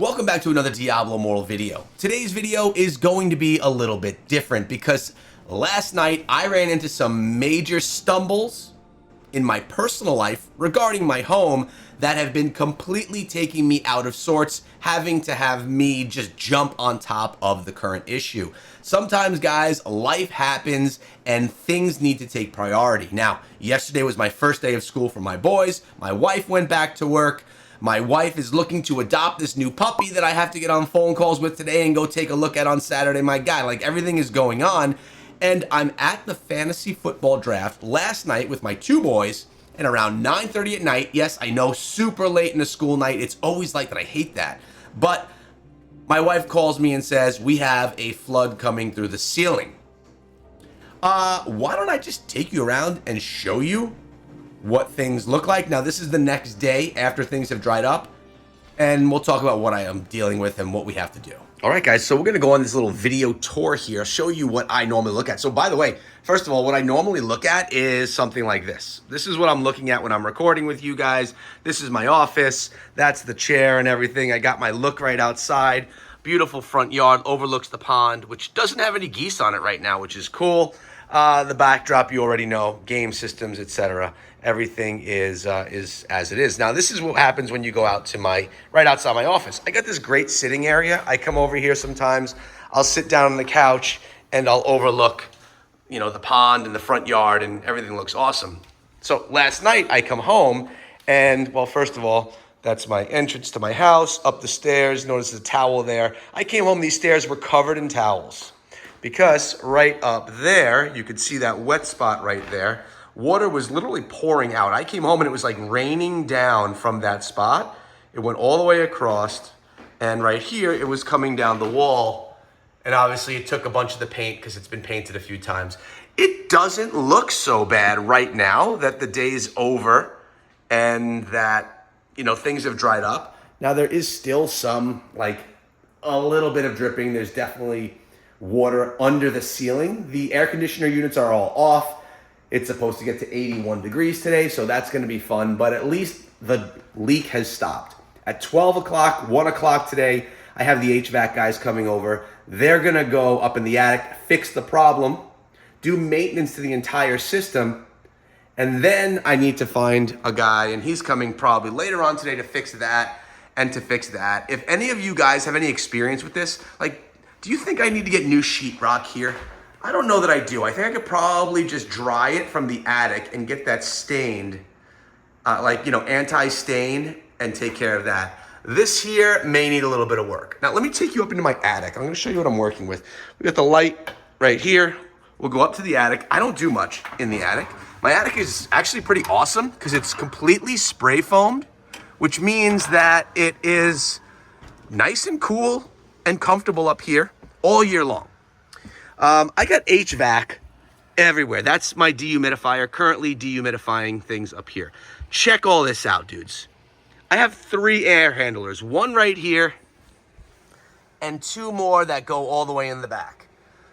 Welcome back to another Diablo Immortal video. Today's video is going to be a little bit different because last night I ran into some major stumbles in my personal life regarding my home that have been completely taking me out of sorts, having to have me just jump on top of the current issue. Sometimes, guys, life happens and things need to take priority. Now, yesterday was my first day of school for my boys. My wife went back to work. My wife is looking to adopt this new puppy that I have to get on phone calls with today and go take a look at on Saturday. My guy, like, everything is going on. And I'm at the fantasy football draft last night with my two boys, and around 9:30 at night. Yes, I know, super late in a school night. It's always like that. I hate that. But my wife calls me and says, we have a flood coming through the ceiling. Why don't I just take you around and show you what things look like? Now, this is the next day after things have dried up, and we'll talk about what I am dealing with and what we have to do. All right, guys, so we're going to go on this little video tour here, show you what I normally look at. So, by the way, first of all, what I normally look at is something like this. This is what I'm looking at when I'm recording with you guys. This is my office. That's the chair and everything. I got my look right outside. Beautiful front yard, overlooks the pond, which doesn't have any geese on it right now, which is cool. The backdrop, you already know, game systems, etc. Everything is as it is. Now, this is what happens when you go out to right outside my office. I got this great sitting area. I come over here sometimes. I'll sit down on the couch and I'll overlook, the pond and the front yard, and everything looks awesome. So last night I come home and, well, first of all, that's my entrance to my house. Up the stairs, notice the towel there. I came home, these stairs were covered in towels because right up there, you could see that wet spot right there. Water was literally pouring out. I came home and it was like raining down from that spot. It went all the way across, and right here it was coming down the wall. And obviously it took a bunch of the paint because it's been painted a few times. It doesn't look so bad right now that the day is over and that, things have dried up. Now there is still some, like, a little bit of dripping. There's definitely water under the ceiling. The air conditioner units are all off. It's supposed to get to 81 degrees today, so that's going to be fun. But at least the leak has stopped. At 12 o'clock, 1 o'clock today, I have the HVAC guys coming over. They're going to go up in the attic, fix the problem, do maintenance to the entire system, and then I need to find a guy, and he's coming probably later on today to fix that and to fix that. If any of you guys have any experience with this, like, do you think I need to get new sheetrock here? I don't know that I do. I think I could probably just dry it from the attic and get that stained, anti-stain, and take care of that. This here may need a little bit of work. Now, let me take you up into my attic. I'm going to show you what I'm working with. We got the light right here. We'll go up to the attic. I don't do much in the attic. My attic is actually pretty awesome because it's completely spray foamed, which means that it is nice and cool and comfortable up here all year long. I got HVAC everywhere. That's my dehumidifier, currently dehumidifying things up here. Check all this out, dudes. I have 3 air handlers, one right here and 2 more that go all the way in the back.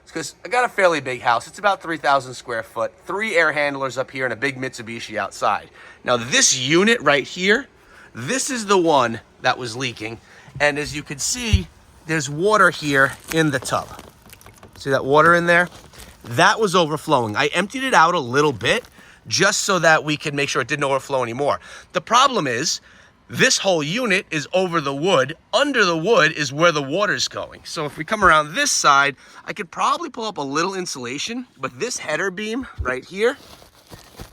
It's because I got a fairly big house. It's about 3,000 square foot, 3 air handlers up here and a big Mitsubishi outside. Now, this unit right here, this is the one that was leaking. And as you can see, there's water here in the tub. See that water in there? That was overflowing. I emptied it out a little bit just so that we could make sure it didn't overflow anymore. The problem is this whole unit is over the wood. Under the wood is where the water's going. So if we come around this side, I could probably pull up a little insulation, but this header beam right here,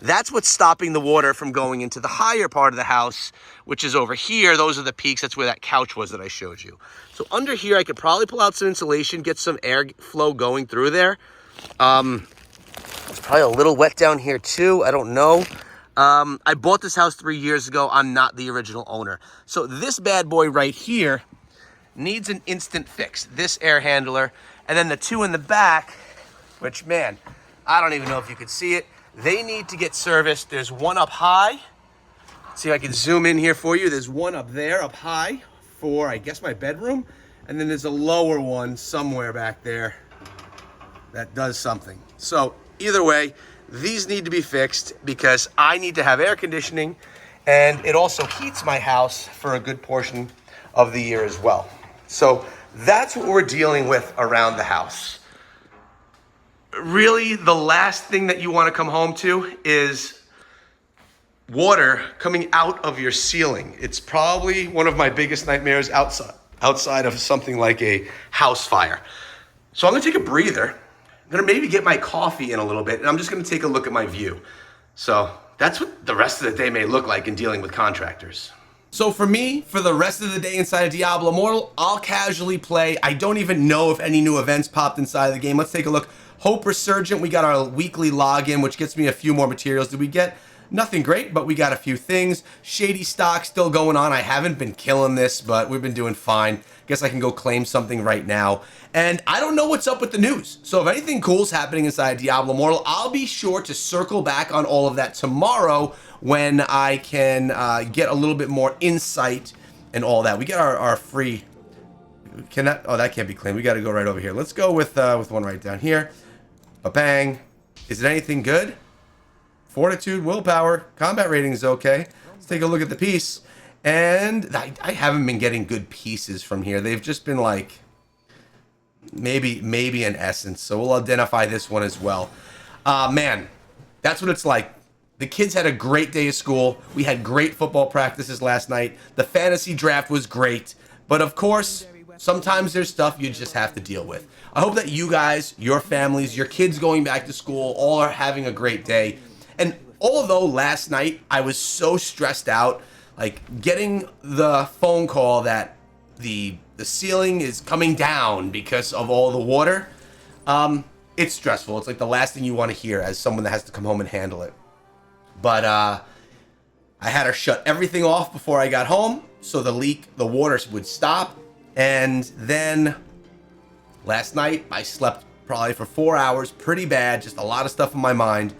that's what's stopping the water from going into the higher part of the house, which is over here. Those are the peaks. That's where that couch was that I showed you. So under here, I could probably pull out some insulation, get some air flow going through there. It's probably a little wet down here too. I don't know. I bought this house 3 years ago. I'm not the original owner. So this bad boy right here needs an instant fix. This air handler, and then the 2 in the back, which, man, I don't even know if you could see it. They need to get serviced. There's one up high. See if I can zoom in here for you. There's one up there, up high, for, I guess, my bedroom. And then there's a lower one somewhere back there that does something. So either way, these need to be fixed because I need to have air conditioning, and it also heats my house for a good portion of the year as well. So that's what we're dealing with around the house. Really, the last thing that you want to come home to is water coming out of your ceiling. It's probably one of my biggest nightmares outside of something like a house fire. So I'm gonna take a breather. I'm gonna maybe get my coffee in a little bit, and I'm just gonna take a look at my view. So that's what the rest of the day may look like in dealing with contractors. So for me, for the rest of the day inside of Diablo Immortal, I'll casually play. I don't even know if any new events popped inside of the game. Let's take a look. Hope Resurgent, we got our weekly login, which gets me a few more materials. Did we get? Nothing great, but we got a few things. Shady stock still going on. I haven't been killing this, but we've been doing fine. Guess I can go claim something right now. And I don't know what's up with the news. So if anything cool's happening inside Diablo Immortal, I'll be sure to circle back on all of that tomorrow when I can get a little bit more insight and all that. We get our free... Can that... Oh, that can't be claimed. We got to go right over here. Let's go with one right down here. Ba-bang. Is it anything good? Fortitude, willpower, combat rating is okay. Let's take a look at the piece. And I haven't been getting good pieces from here. They've just been like maybe an essence. So we'll identify this one as well. Man, that's what it's like. The kids had a great day of school. We had great football practices last night. The fantasy draft was great. But of course, sometimes there's stuff you just have to deal with. I hope that you guys, your families, your kids going back to school, all are having a great day. And although last night I was so stressed out, like getting the phone call that the ceiling is coming down because of all the water, it's stressful. It's like the last thing you want to hear as someone that has to come home and handle it. But I had to shut everything off before I got home so the water would stop. And then last night I slept probably for 4 hours, pretty bad, just a lot of stuff in my mind.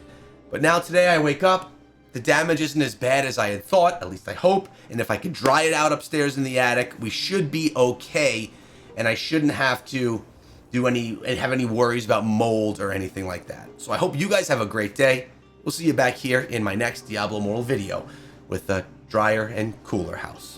But now today I wake up, the damage isn't as bad as I had thought, at least I hope, and if I could dry it out upstairs in the attic, we should be okay, and I shouldn't have to have any worries about mold or anything like that. So I hope you guys have a great day. We'll see you back here in my next Diablo Immortal video with a drier and cooler house.